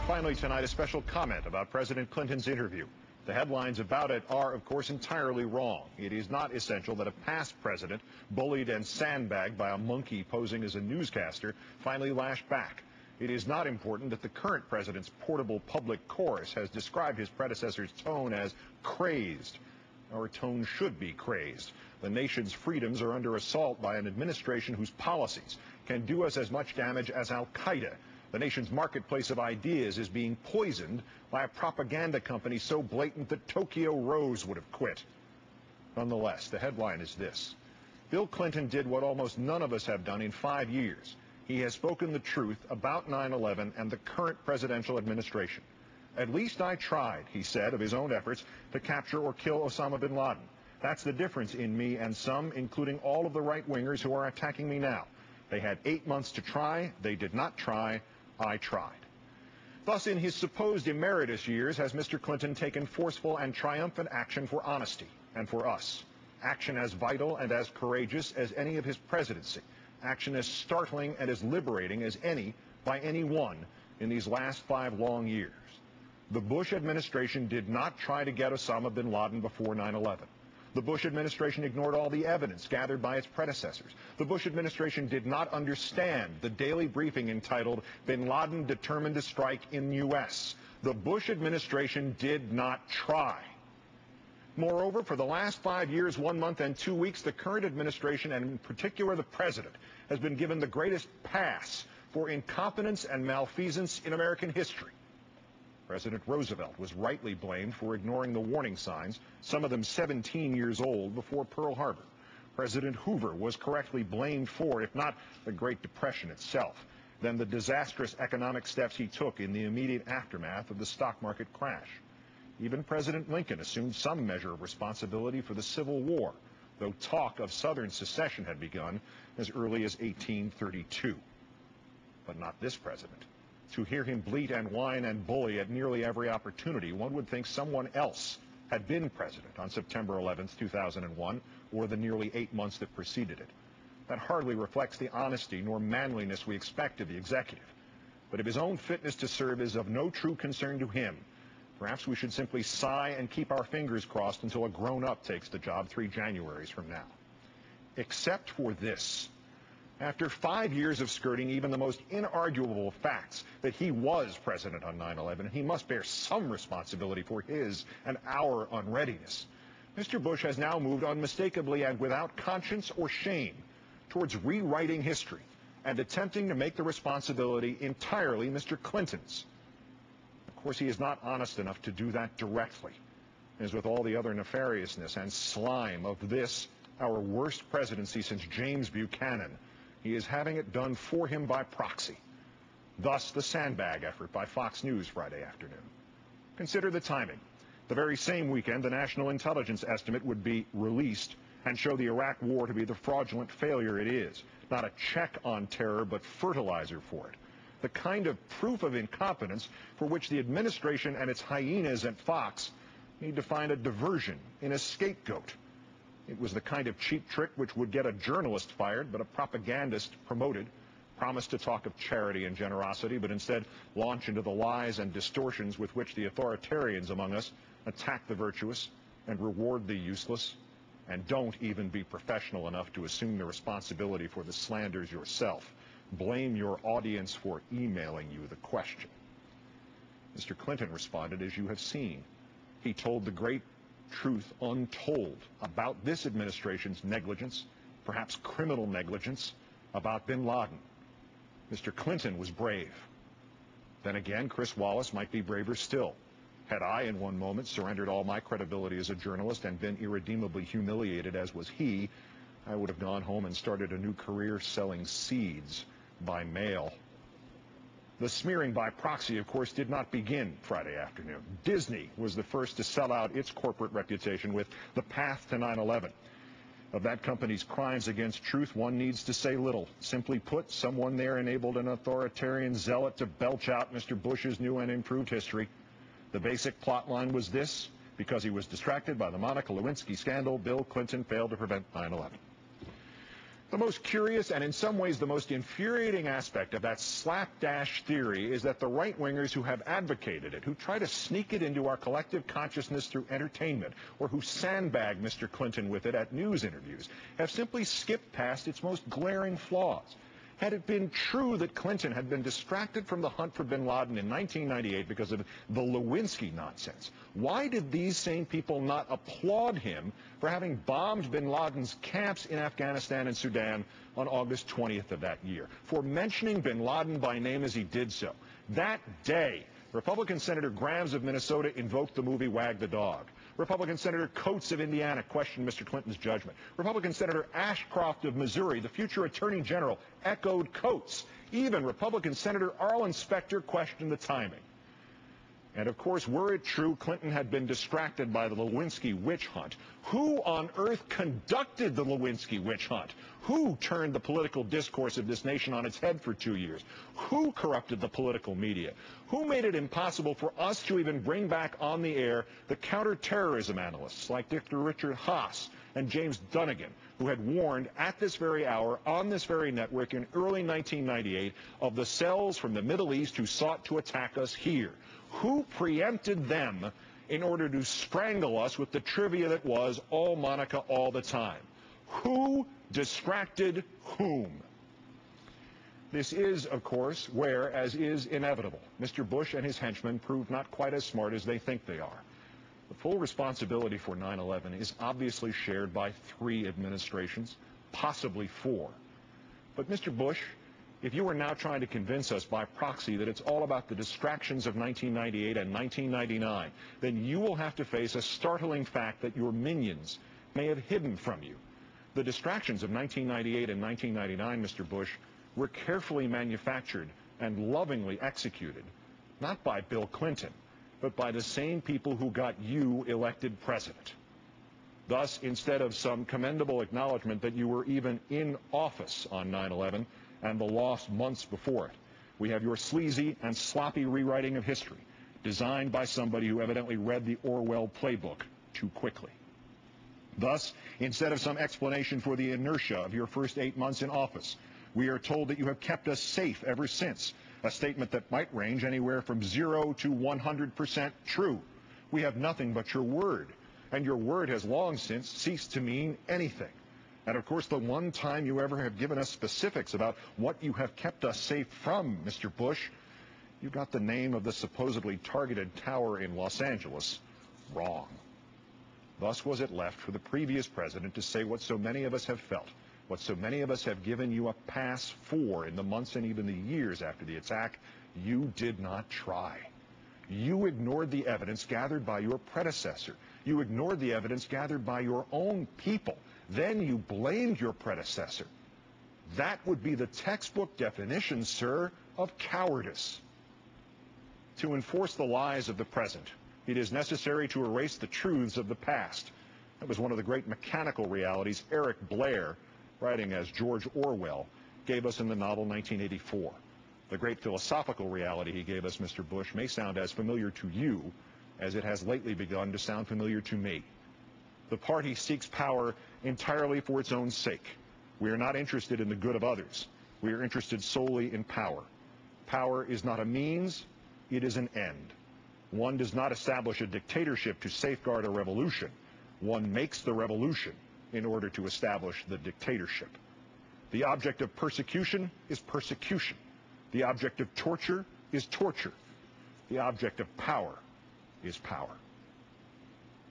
Finally tonight, a special comment about President Clinton's interview. The headlines about it are, of course, entirely wrong. It is not essential that a past president, bullied and sandbagged by a monkey posing as a newscaster, finally lashed back. It is not important that the current president's portable public chorus has described his predecessor's tone as crazed. Our tone should be crazed. The nation's freedoms are under assault by an administration whose policies can do us as much damage as Al-Qaeda. The nation's marketplace of ideas is being poisoned by a propaganda company so blatant that Tokyo Rose would have quit. Nonetheless, the headline is this. Bill Clinton did what almost none of us have done in 5 years. He has spoken the truth about 9/11 and the current presidential administration. At least I tried, he said, of his own efforts to capture or kill Osama bin Laden. That's the difference in me and some, including all of the right-wingers who are attacking me now. They had 8 months to try. They did not try. I tried. Thus, in his supposed emeritus years, has Mr. Clinton taken forceful and triumphant action for honesty and for us. Action as vital and as courageous as any of his presidency. Action as startling and as liberating as any by anyone in these last 5 long years. The Bush administration did not try to get Osama bin Laden before 9/11. The Bush administration ignored all the evidence gathered by its predecessors. The Bush administration did not understand the daily briefing entitled Bin Laden Determined to Strike in U.S. The Bush administration did not try. Moreover, for the last 5 years, 1 month, and 2 weeks, the current administration, and in particular the president, has been given the greatest pass for incompetence and malfeasance in American history. President Roosevelt was rightly blamed for ignoring the warning signs, some of them 17 years old, before Pearl Harbor. President Hoover was correctly blamed for, if not the Great Depression itself, then the disastrous economic steps he took in the immediate aftermath of the stock market crash. Even President Lincoln assumed some measure of responsibility for the Civil War, though talk of Southern secession had begun as early as 1832. But not this president. To hear him bleat and whine and bully at nearly every opportunity, one would think someone else had been president on September 11th, 2001, or the nearly 8 months that preceded it. That hardly reflects the honesty nor manliness we expect of the executive. But if his own fitness to serve is of no true concern to him, perhaps we should simply sigh and keep our fingers crossed until a grown-up takes the job 3 Januaries from now. Except for this. After 5 years of skirting even the most inarguable facts that he was president on 9/11, he must bear some responsibility for his and our unreadiness. Mr. Bush has now moved unmistakably and without conscience or shame towards rewriting history and attempting to make the responsibility entirely Mr. Clinton's. Of course, he is not honest enough to do that directly. As with all the other nefariousness and slime of this, our worst presidency since James Buchanan, he is having it done for him by proxy. Thus, the sandbag effort by Fox News Friday afternoon. Consider the timing. The very same weekend, the national intelligence estimate would be released and show the Iraq war to be the fraudulent failure it is. Not a check on terror, but fertilizer for it. The kind of proof of incompetence for which the administration and its hyenas at Fox need to find a diversion in a scapegoat. It was the kind of cheap trick which would get a journalist fired, but a propagandist promoted, promised to talk of charity and generosity, but instead launch into the lies and distortions with which the authoritarians among us attack the virtuous and reward the useless, and don't even be professional enough to assume the responsibility for the slanders yourself. Blame your audience for emailing you the question. Mr. Clinton responded as you have seen. He told the great truth untold about this administration's negligence, perhaps criminal negligence, about bin Laden. Mr. Clinton was brave. Then again, Chris Wallace might be braver still. Had I, in one moment, surrendered all my credibility as a journalist and been irredeemably humiliated as was he, I would have gone home and started a new career selling seeds by mail. The smearing by proxy, of course, did not begin Friday afternoon. Disney was the first to sell out its corporate reputation with The Path to 9/11. Of that company's crimes against truth, one needs to say little. Simply put, someone there enabled an authoritarian zealot to belch out Mr. Bush's new and improved history. The basic plot line was this: because he was distracted by the Monica Lewinsky scandal, Bill Clinton failed to prevent 9/11. The most curious and in some ways the most infuriating aspect of that slapdash theory is that the right-wingers who have advocated it, who try to sneak it into our collective consciousness through entertainment, or who sandbag Mr. Clinton with it at news interviews, have simply skipped past its most glaring flaws. Had it been true that Clinton had been distracted from the hunt for bin Laden in 1998 because of the Lewinsky nonsense, why did these same people not applaud him for having bombed bin Laden's camps in Afghanistan and Sudan on August 20th of that year, for mentioning bin Laden by name as he did so? That day, Republican Senator Grams of Minnesota invoked the movie Wag the Dog. Republican Senator Coates of Indiana questioned Mr. Clinton's judgment. Republican Senator Ashcroft of Missouri, the future Attorney General, echoed Coates. Even Republican Senator Arlen Specter questioned the timing. And of course, were it true Clinton had been distracted by the Lewinsky witch hunt, who on earth conducted the Lewinsky witch hunt? Who turned the political discourse of this nation on its head for 2 years? Who corrupted the political media? Who made it impossible for us to even bring back on the air the counterterrorism analysts like Dr. Richard Haas and James Dunnigan, who had warned at this very hour on this very network in early 1998 of the cells from the Middle East who sought to attack us here? Who preempted them in order to strangle us with the trivia that was all Monica all the time? Who distracted whom? This is, of course, where, as is inevitable, Mr. Bush and his henchmen proved not quite as smart as they think they are. The full responsibility for 9/11 is obviously shared by 3 administrations, possibly 4. But Mr. Bush, if you are now trying to convince us by proxy that it's all about the distractions of 1998 and 1999, then you will have to face a startling fact that your minions may have hidden from you. The distractions of 1998 and 1999, Mr. Bush, were carefully manufactured and lovingly executed, not by Bill Clinton, but by the same people who got you elected president. Thus, instead of some commendable acknowledgement that you were even in office on 9/11 and the lost months before it, we have your sleazy and sloppy rewriting of history, designed by somebody who evidently read the Orwell playbook too quickly. Thus, instead of some explanation for the inertia of your first 8 months in office, we are told that you have kept us safe ever since, a statement that might range anywhere from 0 to 100% true. We have nothing but your word, and your word has long since ceased to mean anything. And of course, the one time you ever have given us specifics about what you have kept us safe from, Mr. Bush, you got the name of the supposedly targeted tower in Los Angeles wrong. Thus was it left for the previous president to say what so many of us have felt, what so many of us have given you a pass for in the months and even the years after the attack. You did not try. You ignored the evidence gathered by your predecessor. You ignored the evidence gathered by your own people. Then you blamed your predecessor. That would be the textbook definition, sir, of cowardice. To enforce the lies of the present, it is necessary to erase the truths of the past. That was one of the great mechanical realities Eric Blair, writing as George Orwell, gave us in the novel 1984. The great philosophical reality he gave us, Mr. Bush, may sound as familiar to you as it has lately begun to sound familiar to me. The party seeks power entirely for its own sake. We are not interested in the good of others. We are interested solely in power. Power is not a means, it is an end. One does not establish a dictatorship to safeguard a revolution. One makes the revolution in order to establish the dictatorship. The object of persecution is persecution. The object of torture is torture. The object of power is power.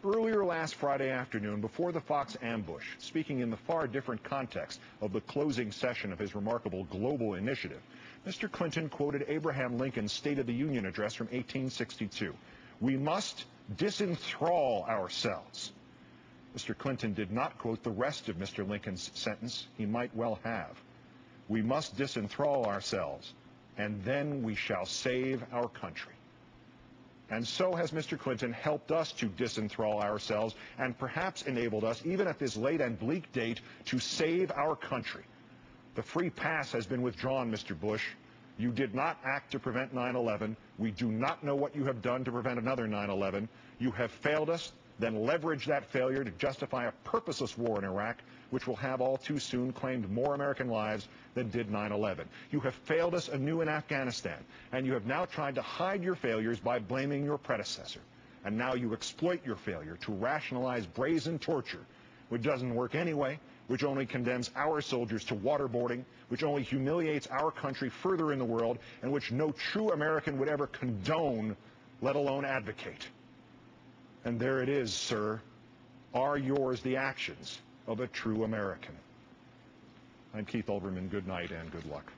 Earlier last Friday afternoon, before the Fox ambush, speaking in the far different context of the closing session of his remarkable global initiative, Mr. Clinton quoted Abraham Lincoln's State of the Union address from 1862. We must disenthrall ourselves. Mr. Clinton did not quote the rest of Mr. Lincoln's sentence. He might well have. We must disenthrall ourselves, and then we shall save our country. And so has Mr. Clinton helped us to disenthrall ourselves and perhaps enabled us, even at this late and bleak date, to save our country. The free pass has been withdrawn, Mr. Bush. You did not act to prevent 9/11. We do not know what you have done to prevent another 9/11. You have failed us. then leverage that failure to justify a purposeless war in Iraq, which will have all too soon claimed more American lives than did 9/11. You have failed us anew in Afghanistan, and you have now tried to hide your failures by blaming your predecessor. And now you exploit your failure to rationalize brazen torture, which doesn't work anyway, which only condemns our soldiers to waterboarding, which only humiliates our country further in the world, and which no true American would ever condone, let alone advocate. And there it is, sir. Are yours the actions of a true American? I'm Keith Olbermann. Good night and good luck.